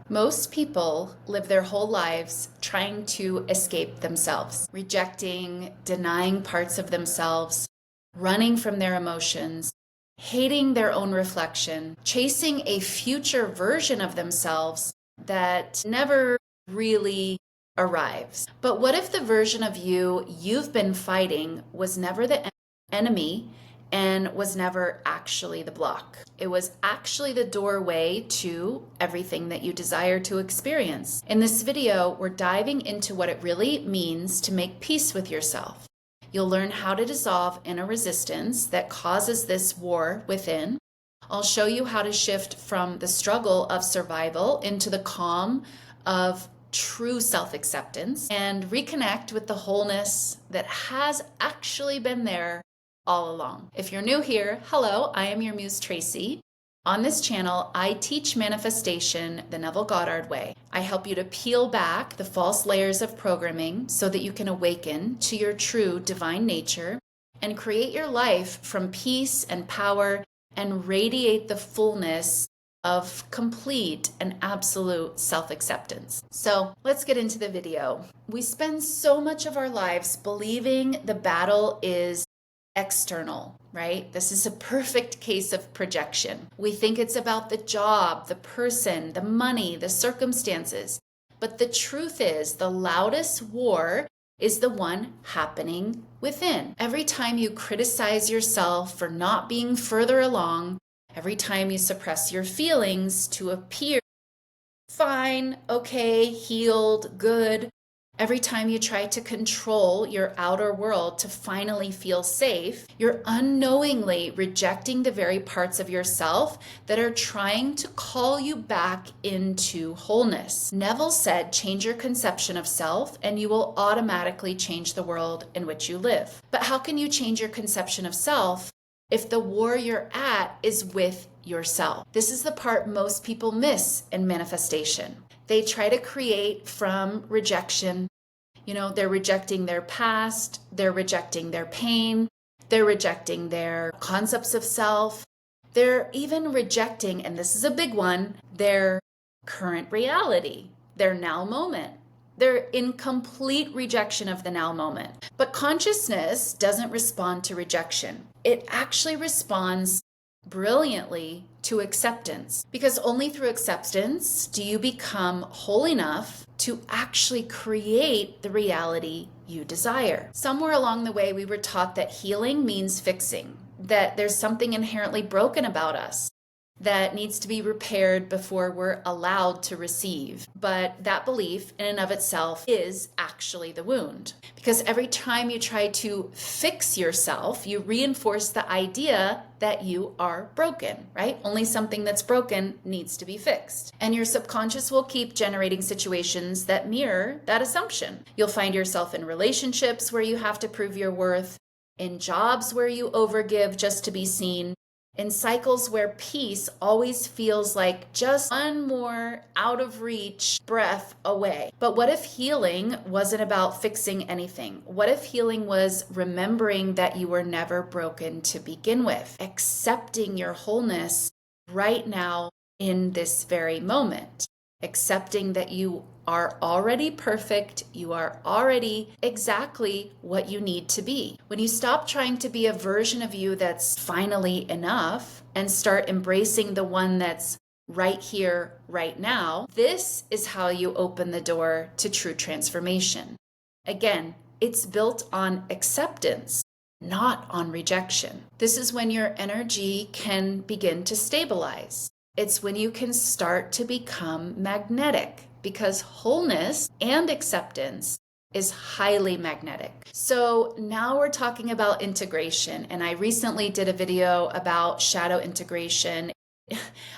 Most people live their whole lives trying to escape themselves, rejecting, denying parts of themselves, running from their emotions, hating their own reflection, chasing a future version of themselves that never really arrives. But what if the version of you've been fighting was never the enemy and was never actually the block? It was actually the doorway to everything that you desire to experience. In this video, we're diving into what it really means to make peace with yourself. You'll learn how to dissolve inner resistance that causes this war within. I'll show you how to shift from the struggle of survival into the calm of true self-acceptance and reconnect with the wholeness that has actually been there all along. If you're new here, hello, I am your Muse Traci. On this channel, I teach manifestation the Neville Goddard way. I help you to peel back the false layers of programming so that you can awaken to your true divine nature and create your life from peace and power and radiate the fullness of complete and absolute self-acceptance. So let's get into the video. We spend so much of our lives believing the battle is external, right? This is a perfect case of projection. We think it's about the job, the person, the money, the circumstances. But the truth is, the loudest war is the one happening within. Every time you criticize yourself for not being further along, every time you suppress your feelings to appear fine, okay, healed, good, every time you try to control your outer world to finally feel safe, you're unknowingly rejecting the very parts of yourself that are trying to call you back into wholeness. Neville said, change your conception of self and you will automatically change the world in which you live. But how can you change your conception of self if the war you're at is with yourself? This is the part most people miss in manifestation. They try to create from rejection. They're rejecting their past, they're rejecting their pain, they're rejecting their concepts of self. They're even rejecting, and this is a big one, their current reality, their now moment. They're in complete rejection of the now moment. But consciousness doesn't respond to rejection. It actually responds brilliantly to acceptance, because only through acceptance do you become whole enough to actually create the reality you desire. Somewhere along the way, we were taught that healing means fixing, that there's something inherently broken about us that needs to be repaired before we're allowed to receive. But that belief in and of itself is actually the wound. Because every time you try to fix yourself, you reinforce the idea that you are broken, right? Only something that's broken needs to be fixed. And your subconscious will keep generating situations that mirror that assumption. You'll find yourself in relationships where you have to prove your worth, in jobs where you overgive just to be seen, in cycles where peace always feels like just one more out of reach breath away. But what if healing wasn't about fixing anything? What if healing was remembering that you were never broken to begin with? Accepting your wholeness right now in this very moment. Accepting that you are already perfect, you are already exactly what you need to be. When you stop trying to be a version of you that's finally enough and start embracing the one that's right here, right now, this is how you open the door to true transformation. Again, it's built on acceptance, not on rejection. This is when your energy can begin to stabilize. It's when you can start to become magnetic, because wholeness and acceptance is highly magnetic. So now we're talking about integration, and I recently did a video about shadow integration.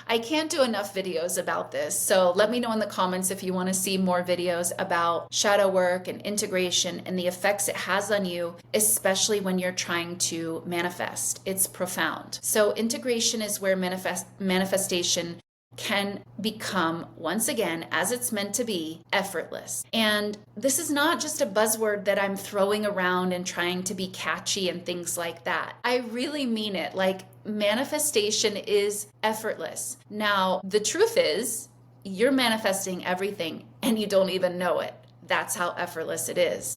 I can't do enough videos about this, so let me know in the comments if you want to see more videos about shadow work and integration and the effects it has on you, especially when you're trying to manifest. It's profound. So integration is where manifestation can become, once again, as it's meant to be, effortless. And this is not just a buzzword that I'm throwing around and trying to be catchy and things like that. I really mean it. Like, manifestation is effortless. Now, the truth is, you're manifesting everything and you don't even know it. That's how effortless it is.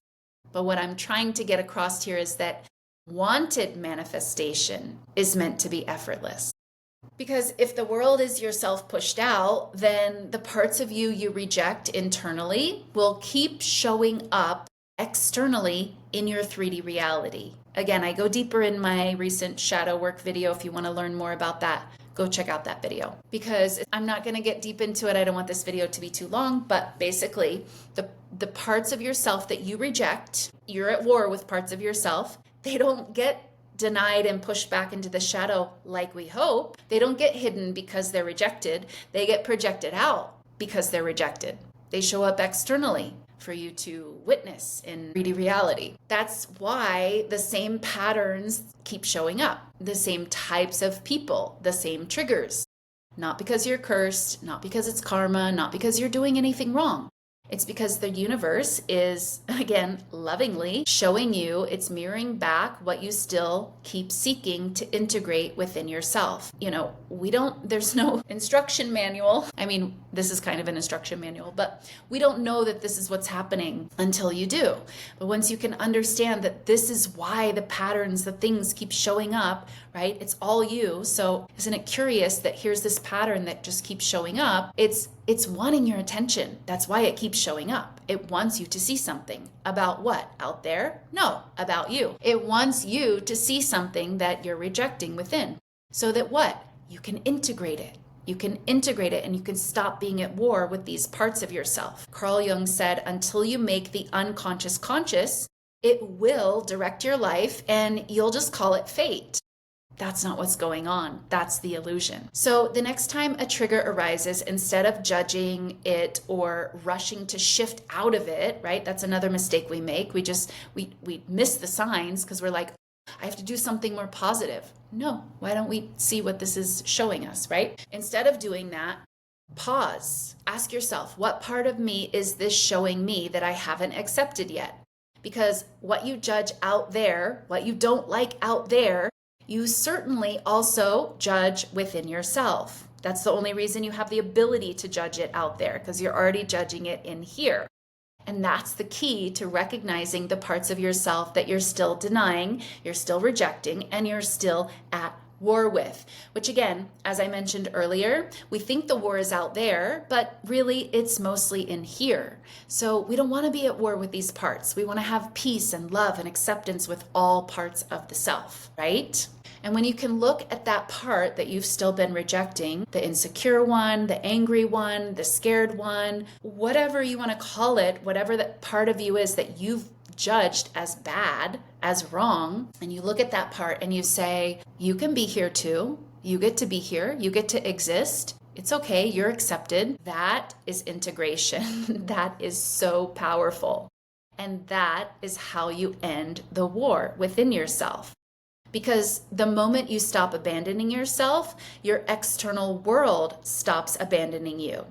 But what I'm trying to get across here is that wanted manifestation is meant to be effortless. Because if the world is yourself pushed out, then the parts of you you reject internally will keep showing up externally in your 3D reality. Again, I go deeper in my recent shadow work video. If you want to learn more about that, go check out that video. Because I'm not going to get deep into it. I don't want this video to be too long, but basically the parts of yourself that you reject, you're at war with parts of yourself. They don't get denied and pushed back into the shadow like we hope. They don't get hidden because they're rejected. They get projected out because they're rejected. They show up externally for you to witness in 3D reality. That's why the same patterns keep showing up, the same types of people, the same triggers. Not because you're cursed, not because it's karma, not because you're doing anything wrong. It's because the universe is, again, lovingly showing you, it's mirroring back what you still keep seeking to integrate within yourself. There's no instruction manual. I mean, this is kind of an instruction manual, but we don't know that this is what's happening until you do. But once you can understand that this is why the patterns, the things keep showing up, right? It's all you. So isn't it curious that here's this pattern that just keeps showing up? It's wanting your attention. That's why it keeps showing up. It wants you to see something. About what? Out there? No, about you. It wants you to see something that you're rejecting within. So that what? You can integrate it. You can integrate it and you can stop being at war with these parts of yourself. Carl Jung said, until you make the unconscious conscious, it will direct your life and you'll just call it fate. That's not what's going on. That's the illusion. So the next time a trigger arises, instead of judging it or rushing to shift out of it, right? That's another mistake we make. We miss the signs because we're like, I have to do something more positive. No, why don't we see what this is showing us, right? Instead of doing that, pause. Ask yourself, what part of me is this showing me that I haven't accepted yet? Because what you judge out there, what you don't like out there, you certainly also judge within yourself. That's the only reason you have the ability to judge it out there, because you're already judging it in here. And that's the key to recognizing the parts of yourself that you're still denying, you're still rejecting, and you're still at war with. Which again, as I mentioned earlier, we think the war is out there, but really it's mostly in here. So we don't want to be at war with these parts. We want to have peace and love and acceptance with all parts of the self, right? And when you can look at that part that you've still been rejecting, the insecure one, the angry one, the scared one, whatever you want to call it, whatever that part of you is that you've judged as bad, as wrong, and you look at that part and you say, you can be here too. You get to be here. You get to exist. It's okay. You're accepted. That is integration. That is so powerful. And that is how you end the war within yourself. Because the moment you stop abandoning yourself, your external world stops abandoning you.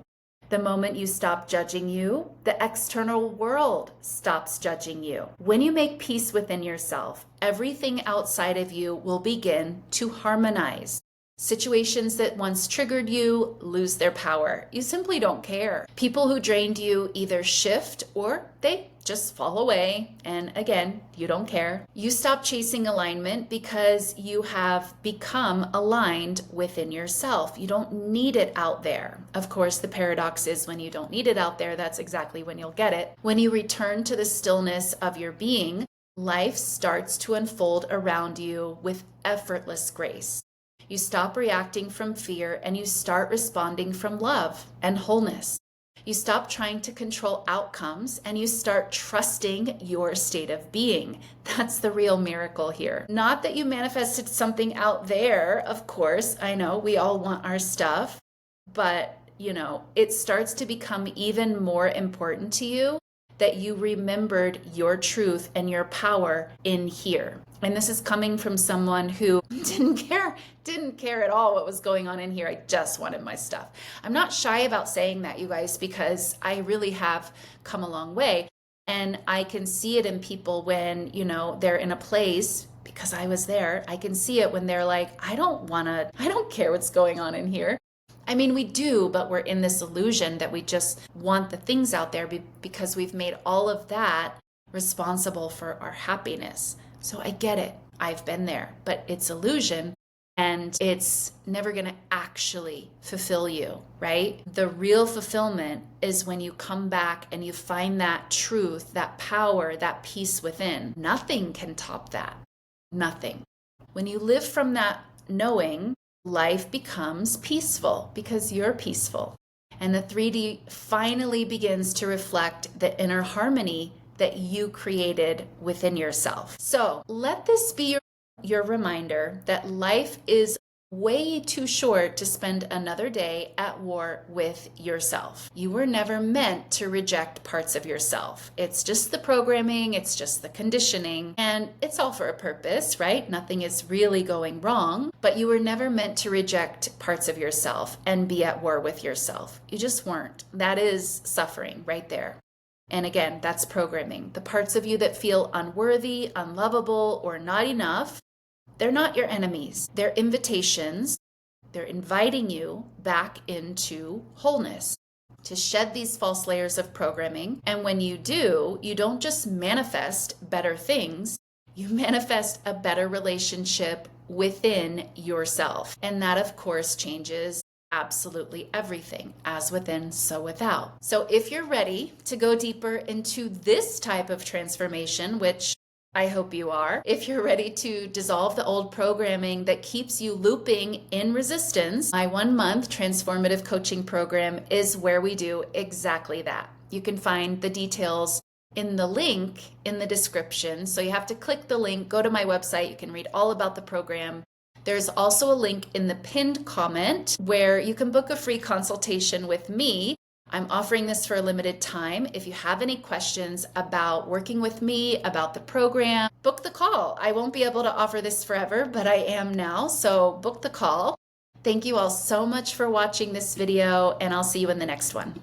The moment you stop judging you, the external world stops judging you. When you make peace within yourself, everything outside of you will begin to harmonize. Situations that once triggered you lose their power. You simply don't care. People who drained you either shift or they just fall away. And again, you don't care. You stop chasing alignment because you have become aligned within yourself. You don't need it out there. Of course, the paradox is when you don't need it out there, that's exactly when you'll get it. When you return to the stillness of your being, life starts to unfold around you with effortless grace. You stop reacting from fear and you start responding from love and wholeness. You stop trying to control outcomes and you start trusting your state of being. That's the real miracle here. Not that you manifested something out there, of course. I know we all want our stuff, but it starts to become even more important to you that you remembered your truth and your power in here. And this is coming from someone who didn't care at all what was going on in here. I just wanted my stuff. I'm not shy about saying that, you guys, because I really have come a long way. And I can see it in people when, they're in a place, because I was there, I can see it when they're like, I don't care what's going on in here. I mean, we do, but we're in this illusion that we just want the things out there because we've made all of that responsible for our happiness. So I get it. I've been there, but it's illusion and it's never going to actually fulfill you, right? The real fulfillment is when you come back and you find that truth, that power, that peace within. Nothing can top that. Nothing. When you live from that knowing, life becomes peaceful because you're peaceful. And the 3D finally begins to reflect the inner harmony that you created within yourself. So let this be your reminder that life is way too short to spend another day at war with yourself. You were never meant to reject parts of yourself. It's just the programming, it's just the conditioning, and it's all for a purpose, right? Nothing is really going wrong, but you were never meant to reject parts of yourself and be at war with yourself. You just weren't. That is suffering right there. And again, that's programming. The parts of you that feel unworthy, unlovable, or not enough, they're not your enemies. They're invitations. They're inviting you back into wholeness, to shed these false layers of programming. And when you do, you don't just manifest better things, you manifest a better relationship within yourself. And that, of course, changes absolutely everything, as within, so without. So if you're ready to go deeper into this type of transformation, which I hope you are, if you're ready to dissolve the old programming that keeps you looping in resistance, my 1-month transformative coaching program is where we do exactly that. You can find the details in the link in the description. So you have to click the link, go to my website, you can read all about the program. There's also a link in the pinned comment where you can book a free consultation with me. I'm offering this for a limited time. If you have any questions about working with me, about the program, book the call. I won't be able to offer this forever, but I am now, so book the call. Thank you all so much for watching this video, and I'll see you in the next one.